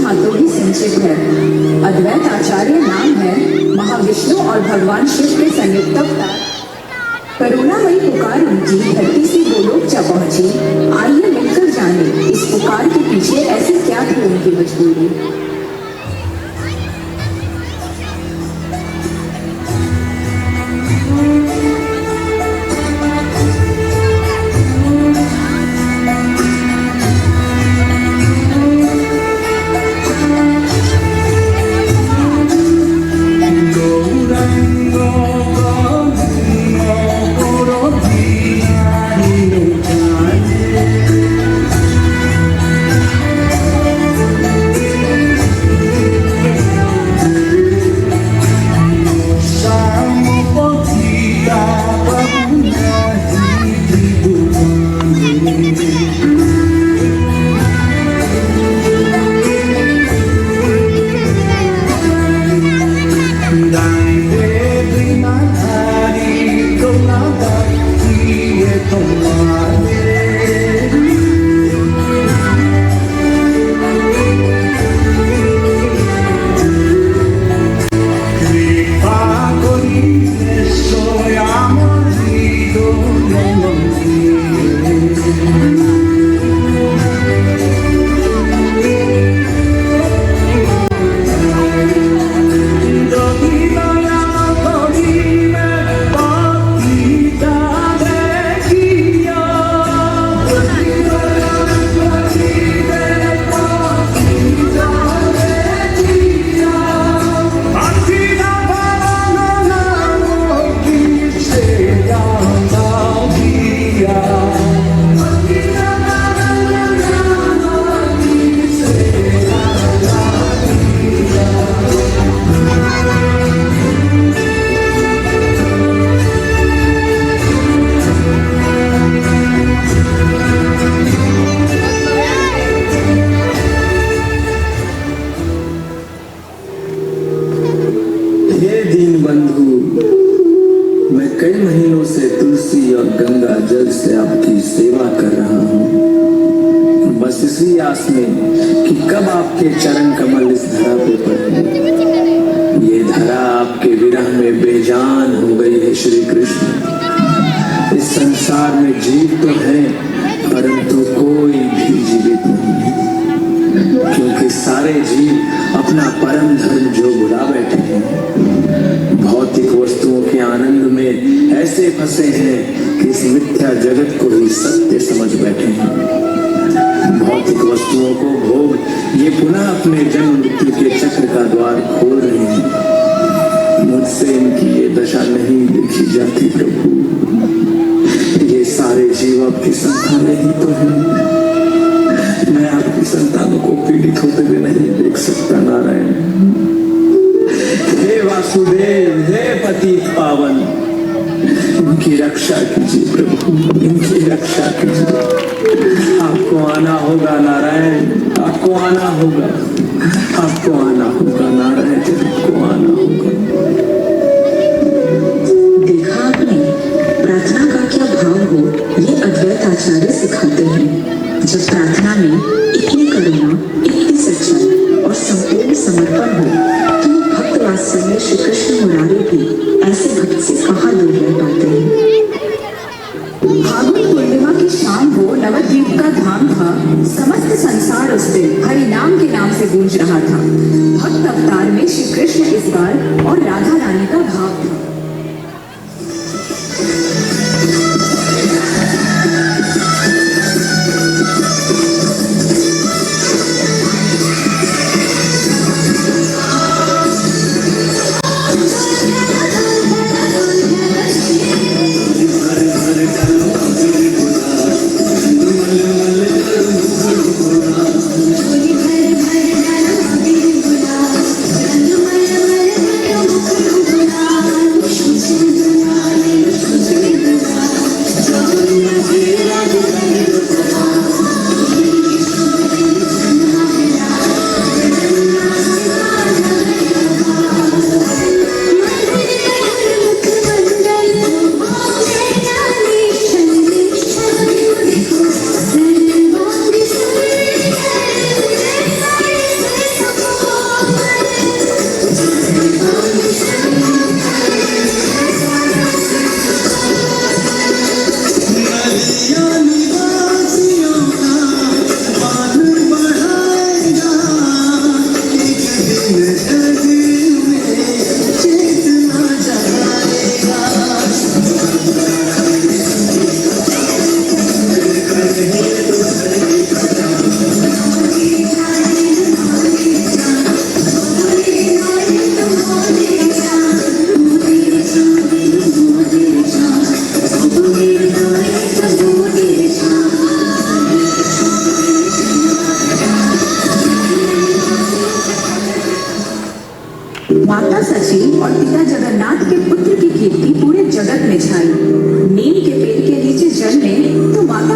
हाथों ही संचित है। अद्वैत आचार्य नाम है, महाविष्णु और भगवान शिव के संयुक्त अवतार। करुणामयी पुकार उनकी धरती से गोलोक जा पहुंची। आइए मिलकर जाने इस पुकार के पीछे ऐसी क्या थी उनकी मजबूरी। कई महीनों से तुलसी और गंगा जल से आपकी सेवा कर रहा हूँ, बस इसी आस में कि कब आपके चरण कमल इस धरा पे पड़े। ये धरा आपके विरह में बेजान हो गई है श्री कृष्ण। इस संसार में जीव तो है परंतु कोई भी जीवित नहीं है, क्योंकि सारे जीव अपना परम धर्म जो भुला बैठे हैं। भौतिक वस्तुओं के आनंद में ऐसे फंसे हैं कि इस मिथ्या जगत को ही सत्य समझ बैठे हैं। भौतिक वस्तुओं को भोग ये पुनः अपने जन्म मृत्यु के चक्र का द्वार खोल रहे हैं। मुझसे इनकी ये दशा नहीं देखी जाती प्रभु। ये सारे जीव आपकी संतानें ही तो हैं। मैं आपकी संतानों को पीड़ित होते हुए नहीं देख सकता नारायण। हे वासुदेव, हे पतित पावन, इनकी रक्षा कीजिए प्रभु, इनकी रक्षा कीजिए। आपको आना होगा नारायण, आपको आना होगा, आपको आना होगा नारायण, आपको आना होगा। देखा आपने प्रार्थना का क्या भाव हो, ये अद्वैत आचार्य सिखाते हैं। जब प्रार्थना में इतनी करुणा, इतनी सच्चाई और संपूर्ण समर्पण हो तो वो भक्त वात्सल्य श्री कृष्ण मुरारी भी ऐसे भक्त से कहाँ दूर रह पाते हैं। फागुन पूर्णिमा की शाम को नवद्वीप का धाम था। समस्त संसार उस दिन हरि नाम के नाम से गूंज रहा था। भक्त अवतार में श्री कृष्ण इस बार और राधा रानी का भाव था।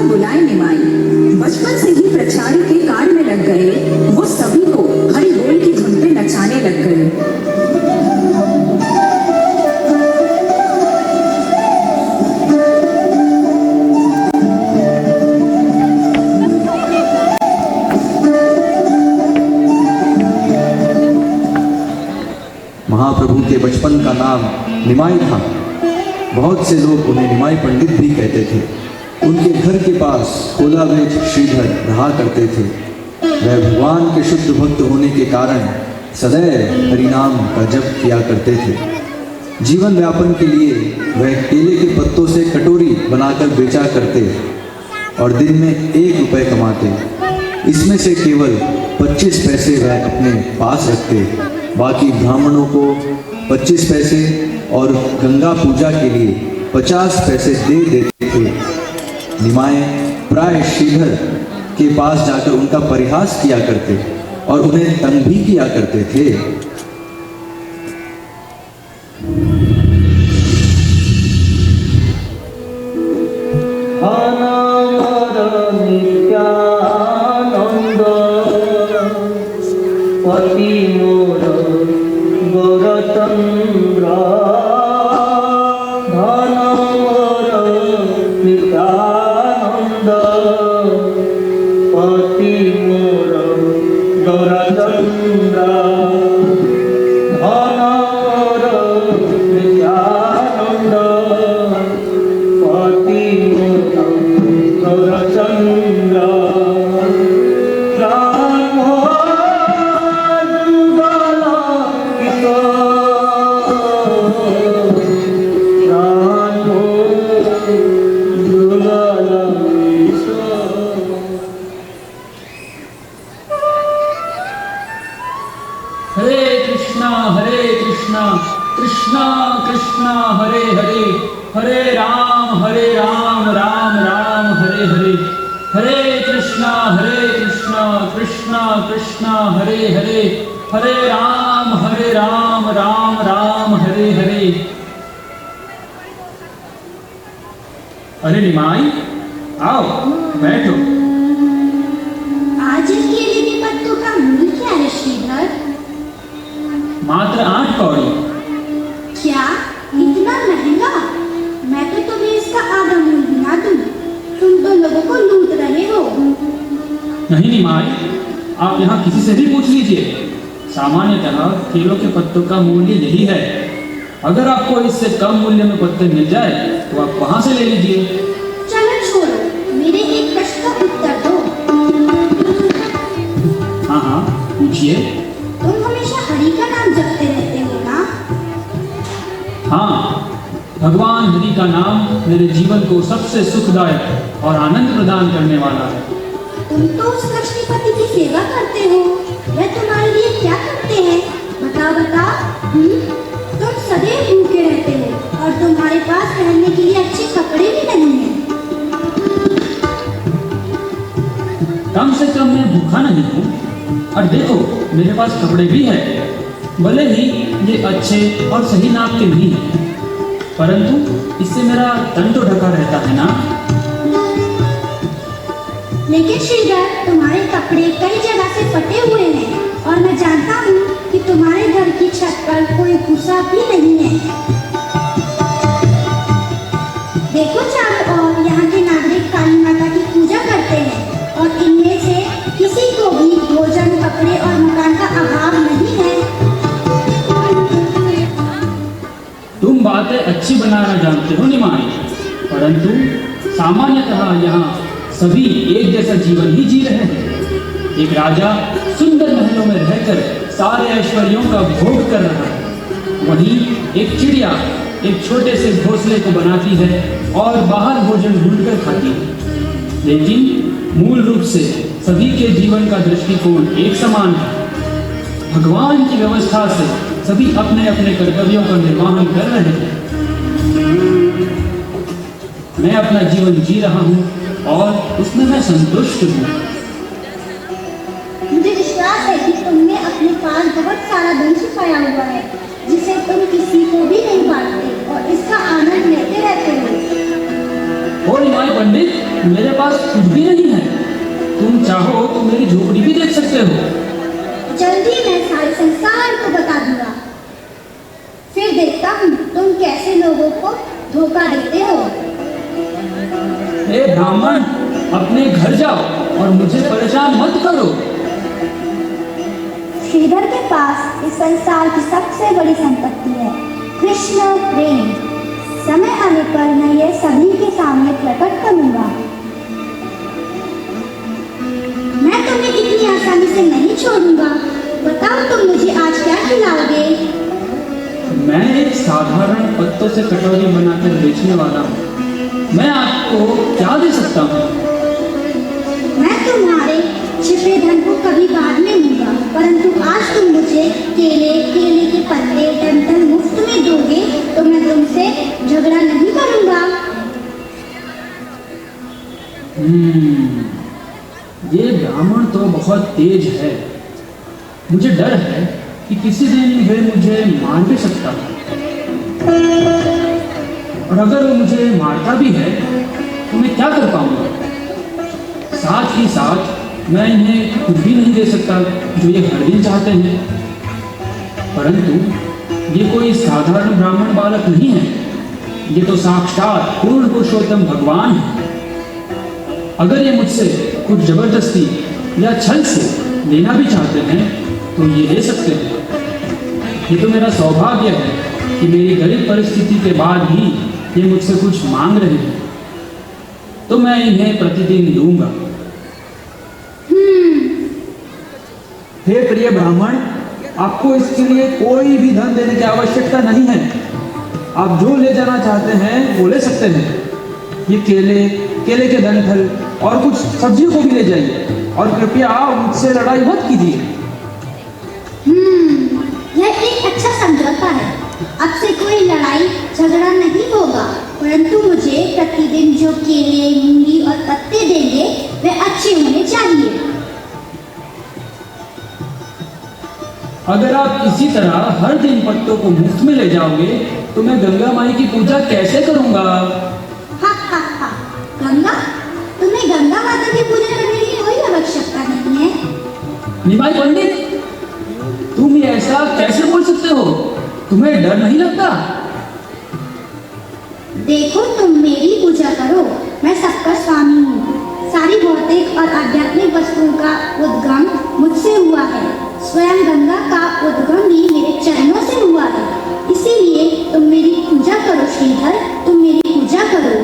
और बुलाए निमाई। बचपन से ही प्रचार के कार्य में लग गए वो सभी को हरि बोल की धुन पे नचाने लग गए। महाप्रभु के बचपन का नाम निमाई था। बहुत से लोग उन्हें निमाई पंडित भी कहते थे। उनके घर के पास कोलावेज श्रीधर रहा करते थे। वह भगवान के शुद्ध भक्त होने के कारण सदैव हरिनाम का जप किया करते थे। जीवन व्यापन के लिए वह केले के पत्तों से कटोरी बनाकर बेचा करते और दिन में 1 रुपये कमाते। इसमें से केवल 25 पैसे वह अपने पास रखते, बाकी ब्राह्मणों को 25 पैसे और गंगा पूजा के लिए 50 पैसे दे देते थे। निमाय प्राय श्रीधर के पास जाकर उनका परिहास किया करते और उन्हें तंग भी किया करते थे। कृष्णा कृष्णा हरे हरे, हरे राम राम राम हरे हरे, हरे कृष्णा कृष्णा कृष्णा हरे हरे, हरे राम राम राम हरे हरे। अरे निमाई, आओ बैठो। आज इस केले के पत्तों का मूल्य क्या है श्रीधर? मात्र 8 कौड़ी। क्या इतना महंगा? मैं तो तुम्हें इसका आधा मूल्य गिना दूं। तुम तो लोगों को लूट रहे हो। नहीं निमाई, आप यहाँ किसी से भी पूछ लीजिए। सामान्यतः केलों के पत्तों का मूल्य यही है। अगर आपको इससे कम मूल्य में पत्ते मिल जाए तो आप वहाँ से ले लीजिए। चलो छोड़ो, मेरे एक प्रश्न का उत्तर दो। हाँ पूछिए। तुम हमेशा हरि का नाम जपते रहते हो ना? हाँ, भगवान हरि का नाम मेरे जीवन को सबसे सुखदायक और आनंद प्रदान करने वाला है। तुम तो उस लक्ष्मीपति की सेवा करते हो। वह तुम्हारे लिए क्या करते हैं? बताओ। तुम सदैव भूखे रहते हो और तुम्हारे पास पहनने के लिए अच्छे कपड़े भी नहीं हैं। कम से कम मैं भूखा नहीं हूँ, और देखो मेरे पास कपड़े भी हैं। भले ही ये अच्छे और सही नाप के नहीं हैं, परंतु इससे मेरा तन तो ढका रहता है ना। लेकिन श्रीधर, तुम्हारे कपड़े कई जगह से फटे हुए हैं और मैं जानता हूँ कि तुम्हारे घर की छत पर कोई भूसा भी नहीं है। देखो चारों ओर यहाँ के नागरिक काली माता की पूजा करते हैं और इनमें से किसी को भी भोजन, कपड़े और मकान का अभाव नहीं है। तुम बातें अच्छी बनाना जानते हो निमाई, परंतु सामान्यतः यहाँ सभी एक जैसा जीवन ही जी रहे हैं। एक राजा सुंदर महलों में रहकर सारे ऐश्वर्यों का भोग कर रहा है, वहीं एक चिड़िया एक छोटे से घोंसले को बनाती है और बाहर भोजन ढूंढकर खाती है। लेकिन मूल रूप से सभी के जीवन का दृष्टिकोण एक समान है। भगवान की व्यवस्था से सभी अपने अपने कर्तव्यों का निर्वहन कर रहे हैं। मैं अपना जीवन जी रहा हूँ और उसमें मैं संतुष्ट हूँ। मुझे विश्वास है कि तुमने अपने पास बहुत सारा धन छुपाया हुआ है, जिसे तुम किसी को भी नहीं बांटते और इसका आनंद लेते रहते हो। ओ निमाई पंडित, मेरे पास कुछ भी नहीं है। तुम चाहो तो मेरी झोपड़ी भी देख सकते हो। जल्दी मैं सारे संसार को बता दूंगा। फिर देखता हूँ तुम कैसे लोगों को धोखा देते हो। हे ब्राह्मण, अपने घर जाओ और मुझे परेशान मत करो। श्रीधर के पास इस संसार की सबसे बड़ी संपत्ति है, कृष्ण प्रेम। समय आने पर मैं यह सभी के सामने प्रकट करूंगा। मैं तुम्हें इतनी आसानी से नहीं छोड़ूंगा। बताओ तुम मुझे आज क्या खिलाओगे? मैं एक साधारण पत्तों से कटोरी बनाकर बेचने वाला हूँ। मैं आपको क्या दे सकता हूँ? मैं तुम्हारे छिपे धन को कभी बाद में लूंगा, परंतु आज तुम मुझे केले के पत्ते डंठल मुफ्त में दोगे तो मैं तुमसे झगड़ा नहीं करूंगा। ये ब्राह्मण तो बहुत तेज है। मुझे डर है कि किसी दिन वे मुझे मार भी सकता है, और अगर वो मुझे मारता भी है तो मैं क्या कर पाऊंगा? साथ ही साथ मैं इन्हें कुछ भी नहीं दे सकता जो ये हर दिन चाहते हैं। परंतु ये कोई साधारण ब्राह्मण बालक नहीं है, ये तो साक्षात पूर्ण पुरुषोत्तम भगवान है। अगर ये मुझसे कुछ जबरदस्ती या छल से लेना भी चाहते हैं तो ये ले सकते हैं। ये तो मेरा सौभाग्य है कि मेरी गरीब परिस्थिति के बाद भी ये मुझसे कुछ मांग रहे हैं, तो मैं इन्हें प्रतिदिन दूंगा। हे प्रिय ब्राह्मण, आपको इसके लिए कोई भी धन देने की आवश्यकता नहीं है। आप जो ले जाना चाहते हैं वो ले सकते हैं। ये केले के डंठल और कुछ सब्जियों को भी ले जाइए, और कृपया मुझसे लड़ाई मत कीजिए। यह एक अच्छा समझौता है। अब से कोई लड़ाई झगड़ा नहीं होगा, परंतु मुझे प्रतिदिन जो केले, मूली और पत्ते देंगे वे अच्छे होने चाहिए। अगर आप इसी तरह हर दिन पत्तों को मुफ्त में ले जाओगे तो मैं गंगा माई की पूजा कैसे करूंगा? हा। गंगा? तुम्हें गंगा माता की पूजा करने की कोई आवश्यकता नहीं है। निमाई पंडित, तुम ये ऐसा कैसे बोल सकते हो? तुम्हें डर नहीं लगता? देखो, तुम मेरी पूजा करो, मैं सबका स्वामी हूँ। सारी भौतिक और आध्यात्मिक वस्तुओं का उद्गम मुझसे हुआ है। स्वयं गंगा का उद्गम भी मेरे चरणों से हुआ है। इसीलिए तुम मेरी पूजा करो श्रीधर, तुम मेरी पूजा करो।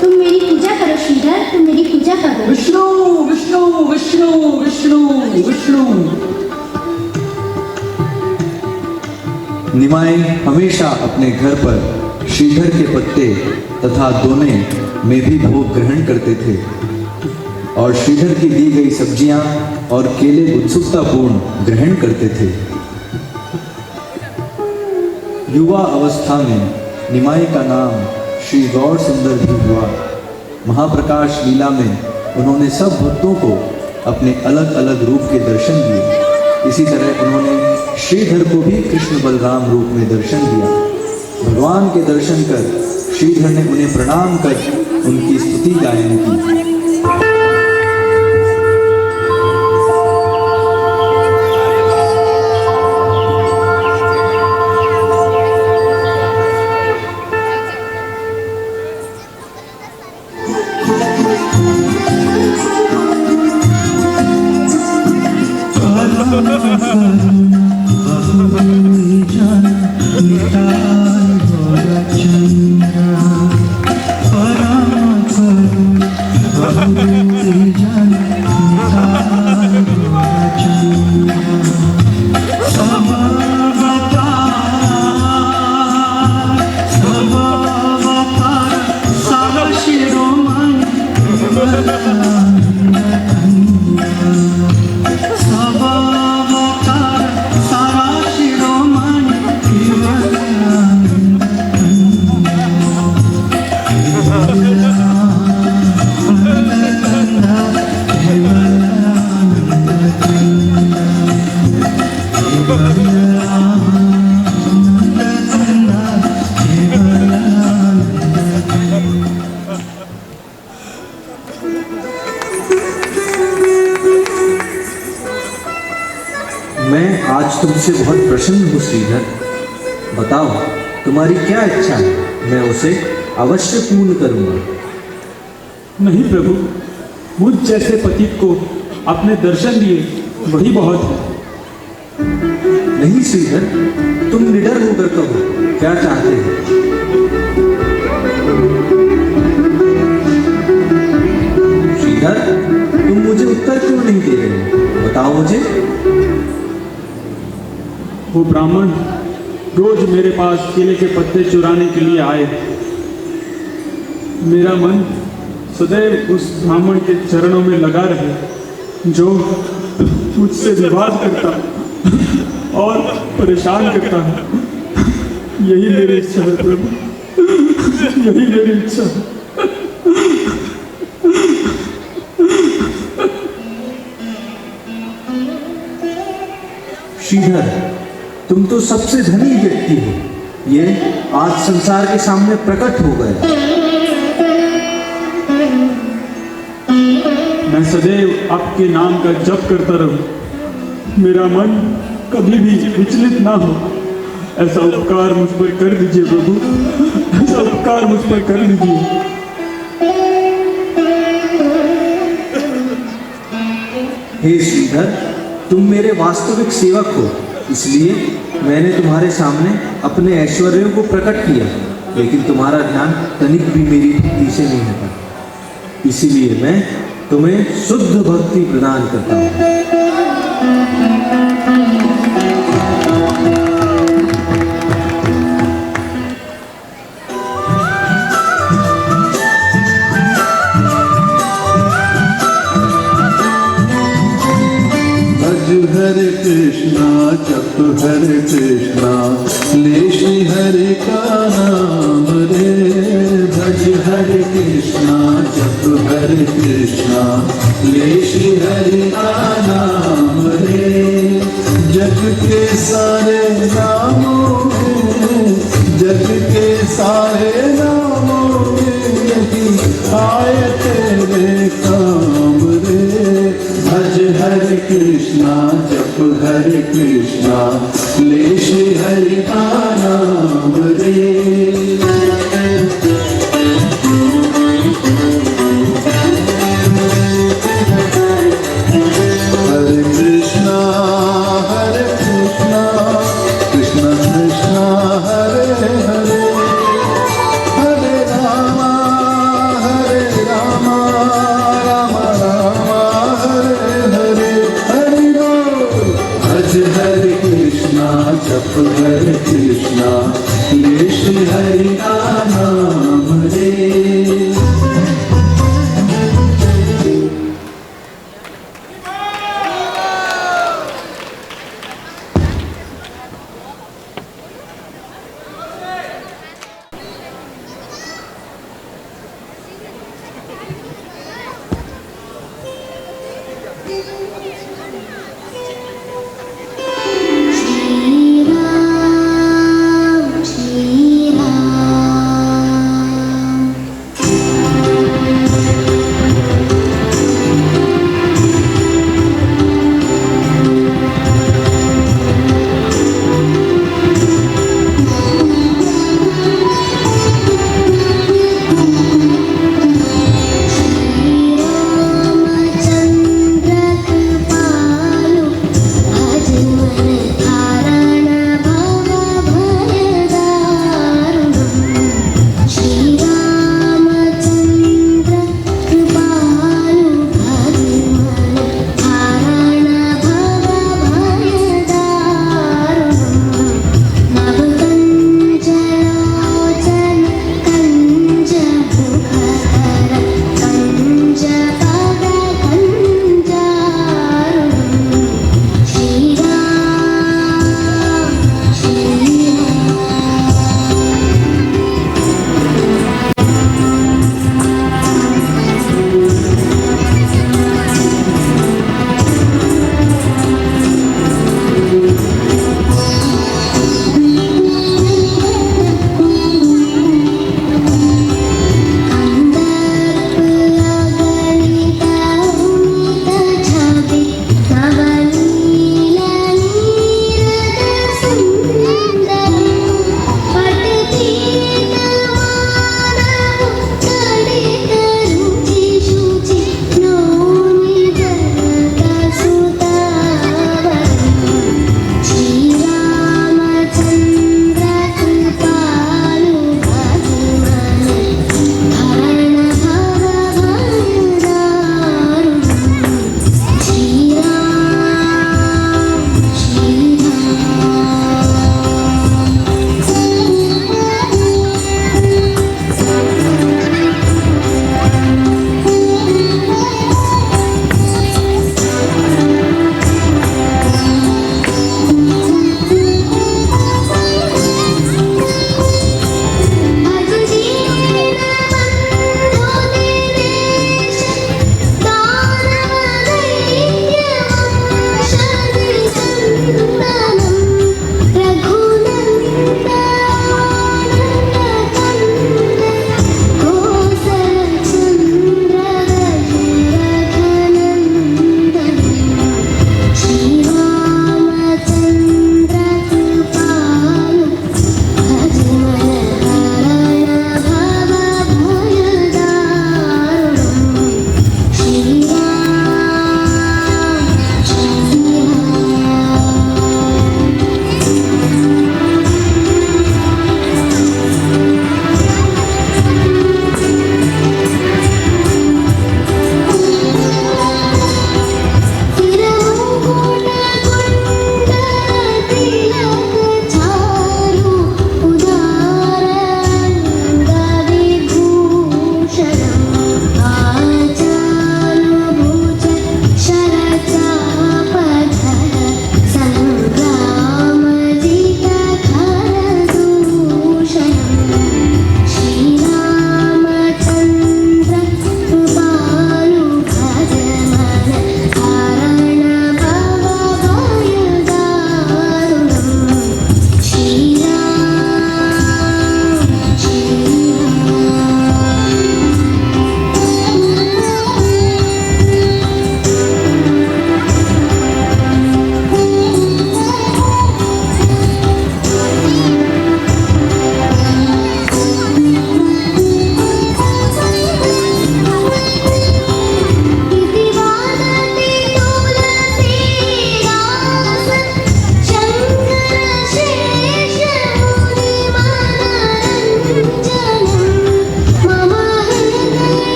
तुम मेरी पूजा करो श्रीधर, तुम मेरी पूजा करो। विष्णु विष्णु विष्णु विष्णु विष्णु। निमाई हमेशा अपने घर पर श्रीधर के पत्ते तथा दोने में भी भोग ग्रहण करते थे, और श्रीधर की दी गई सब्जियां और केले उत्सुकतापूर्ण ग्रहण करते थे। युवा अवस्था में निमाई का नाम श्री गौर सुंदर भी हुआ। महाप्रकाश लीला में उन्होंने सब भक्तों को अपने अलग अलग रूप के दर्शन दिए। इसी तरह उन्होंने श्रीधर को भी कृष्ण बलराम रूप में दर्शन दिया। भगवान के दर्शन कर श्रीधर ने उन्हें प्रणाम कर उनकी स्तुति गायन की। तुमसे बहुत प्रसन्न हूँ श्रीधर। बताओ तुम्हारी क्या इच्छा है, मैं उसे अवश्य पूर्ण करूँगा। नहीं प्रभु, मुझ जैसे पतित को अपने दर्शन दिए वही बहुत है। नहीं श्रीधर, तुम निडर होकर कहो क्या चाहते हो। श्रीधर, तुम मुझे उत्तर क्यों नहीं दे रहे हो, बताओ मुझे। वो ब्राह्मण रोज मेरे पास केले के पत्ते चुराने के लिए आए। मेरा मन सदैव उस ब्राह्मण के चरणों में लगा रहे जो मुझसे विवाद करता और परेशान करता है। यही मेरी इच्छा है प्रभु, यही मेरी इच्छा है। श्रीधर, तुम तो सबसे धनी व्यक्ति हो, ये आज संसार के सामने प्रकट हो गए। मैं सदैव आपके नाम का जप करता रहूं, मेरा मन कभी भी विचलित ना हो, ऐसा उपकार मुझ पर कर दीजिए प्रभु, ऐसा उपकार मुझ पर कर दीजिए। हे श्रीधर, तुम मेरे वास्तविक सेवक हो, इसलिए मैंने तुम्हारे सामने अपने ऐश्वर्यों को प्रकट किया, लेकिन तुम्हारा ध्यान तनिक भी मेरी भक्ति से नहीं हटा। इसीलिए मैं तुम्हें शुद्ध भक्ति प्रदान करता हूँ। हरे कृष्णा जप हरे कृष्णा ले श्री हरि का नाम रे। भज हरे कृष्णा जप हरे कृष्णा ले श्री हरि का नाम रे। जग के सारे नामों में, जग के सारे नामों में यही आए तेरे काम रे। भज हरे कृष्णा जप हरे कृष्णा ले श्री हरि का नाम रे। हरे कृष्णा कृष्ण कृष्ण हरे हरे, हरे राम राम राम हरे हरे। हरि बोल। भज हरे कृष्णा जप हरे कृष्णा ले श्री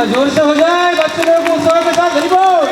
थोड़ा जोर से हो जाए, बच्चे लोग उत्साह के साथ हरि बोल।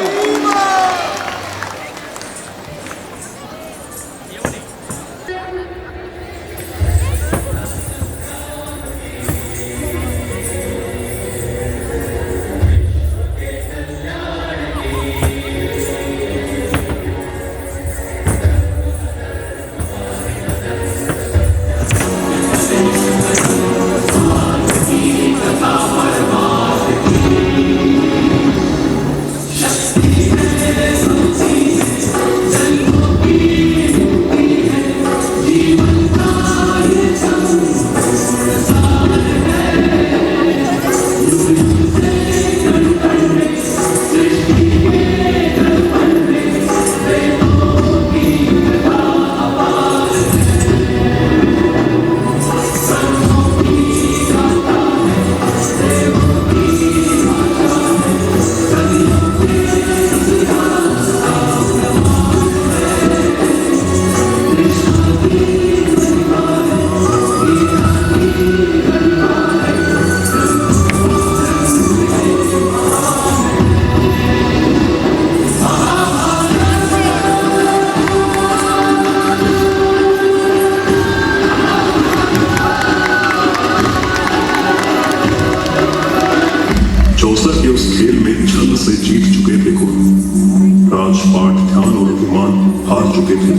राजपाट ध्यान और अभिमान हार चुके थे।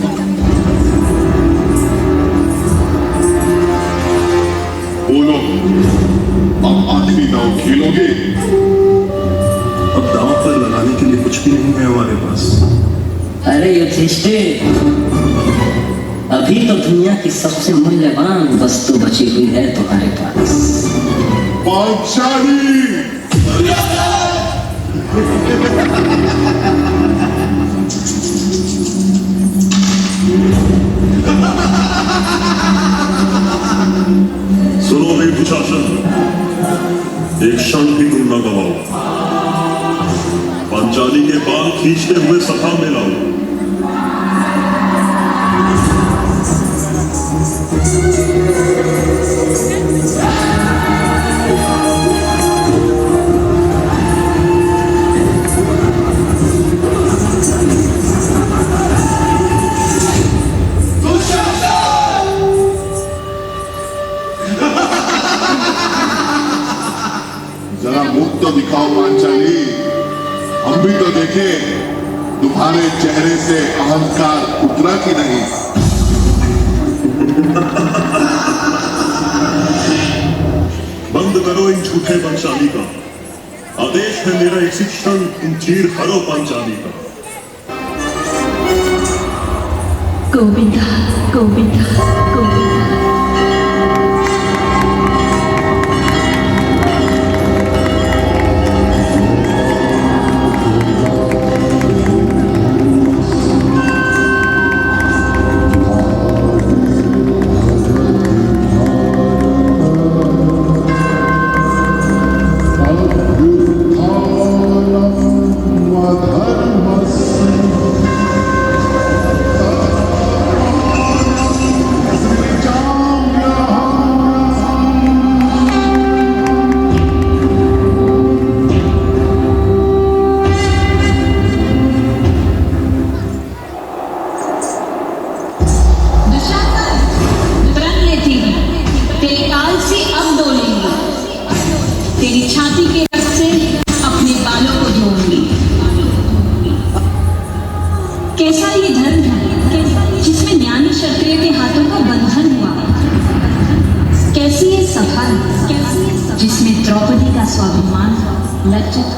बोलो, अब आखिरी दांव खेलोगे? अब दांव पर लगाने के लिए कुछ भी नहीं है हमारे पास। अरे युधिष्ठिर, अभी तो दुनिया की सबसे मूल्यवान वस्तु बची हुई है तुम्हारे पास, पांचाली। सुनो वीर दुशासन, एक क्षण भी तुम न गवाओ। पांचाली के बाल खींचते हुए सभा में लाओ। जरा मुख तो दिखाओ पांचाली, हम भी तो देखें तुम्हारे चेहरे से अहंकार उतरा कि नहीं। बंद करो इन झूठे पांचाली का। आदेश है मेरा, इसी क्षण तुम चीर हरो पांचाली का। गोविंदा गोविंदा गोविंदा। तेरी छाती के रक्त से अपने बालों को धोऊंगी। कैसा ये धर्म है जिसमें ज्ञानी क्षत्रिय के हाथों का बंधन हुआ? कैसी ये सभा जिसमें द्रौपदी का स्वाभिमान लज्जित।